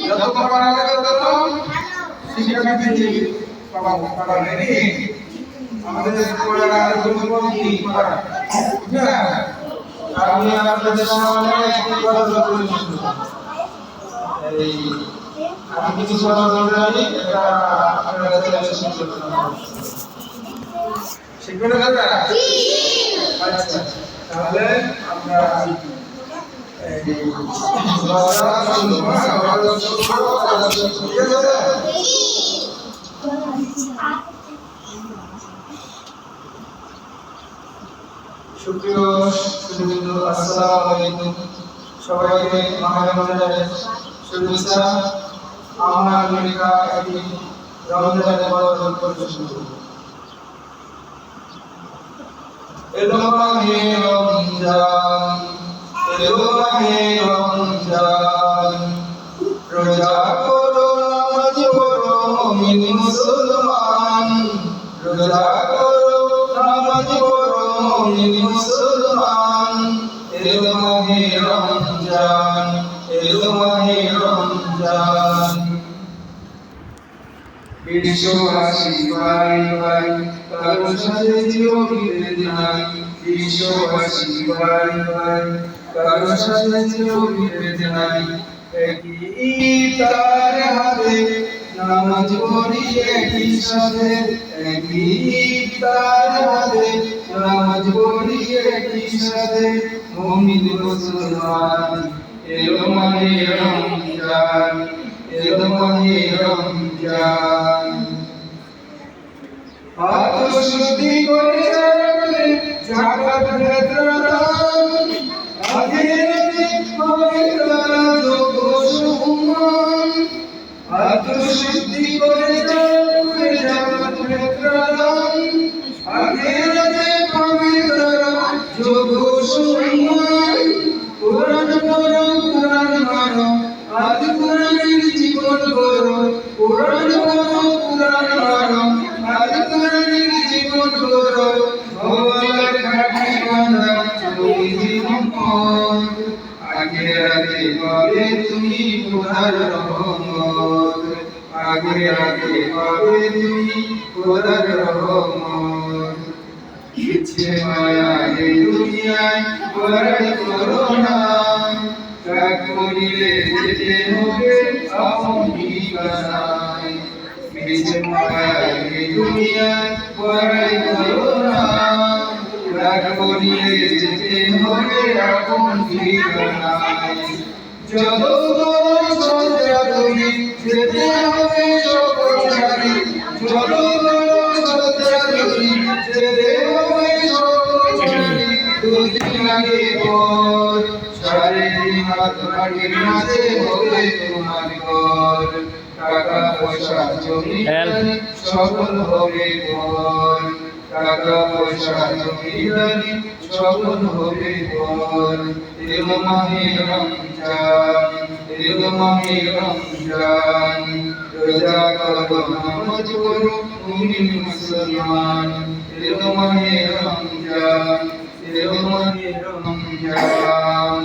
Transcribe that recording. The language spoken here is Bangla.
যত পড়া হবে তত শিক্ষার্থী পাবা রেডি আমাদের পড়ার আর কোনো কি পড়া ঠিক আছে আমি আপনাদের সামনে একটি কথা বলতে এই আমি কিছু কথা বলতে জানি এটা আপনারা কাছে শিখবেন না দাদা জি আচ্ছা তাহলে আমরা সুপ্রিয় সুধীবৃন্দ আসসালামু আলাইকুম সবাইকে মহারমজানের শুভেচ্ছা আমার আমেরিকা একটি রমজানের বরকত পরিবেশন করব এলো মাহে রমজান এলো মাহে রমজান রোজা করো নামাজ পড়ো মুমিন মুসলমান রোজা করো নামাজ পড়ো মুমিন মুসলমান এলো মাহে রমজান এলো মাহে রমজান বিশ্ববাসী ভাই ভাই কারো সাথে চিরবিরোধ নাই বিশ্ববাসী ভাই ভাই কারো সাথে চিরবিরোধ নাই একই ইফতার হাতে নামাজ পড়ি একই সাথে একই ইফতার হাতে নামাজ পড়ি একই সাথে মুমিন মুসলমান এলো মাহে রমজান এলো মাহে রমজান আত্মশুদ্ধি করে রাখলে জাকাত ফিতরান আখিরাতে পবিত্র যোগ্য সুমন আত্মশুদ্ধি করে রাখলে জাকাত ফিতরান আখিরাতে পবিত্র যোগ্য সুমন কোরআন পড়ো কোরআন মানো আজ কোরআনের জীবন গড়ো কোরআন পড়ো কোরআন মানো আজ কোরআনের জীবন গড়ো ভগবানের খাঁটি বান্দা তুমি জীবন আগে আগে পাবে তুমি খোদার রহমত আগে আগে পাবে তুমি খোদার রহমত ইচ্ছে মায়া এই দুনিয়ায় বড়াই করো না ত্যাগ করিলে যেতে হবে আপন ঠিকানায় ইচ্ছে মায়া এই দুনিয়ায় বড়াই করো না ত্যাগ করিলে যেতে হবে আপন ঠিকানায় যত বড় সজ্জা তুমি যেতে হবে সকল ছাড়ি যত বড় সজ্জা তুমি যেতে হবে সকল ছাড়ি দুদিন আগে পর সাড়ে 3 হাত মাটির মাঝে হবে তোমার ঘর টাকা পয়সা জমি সকল হবে পর টাকা পয়সা জমিদারি সকল হবে পর এলো মাহে রমজান এলো মাহে রমজান রোজা করো নামাজ পড়ো মুমিন মুসলমান এলো মাহে রমজান এলো মাহে রমজান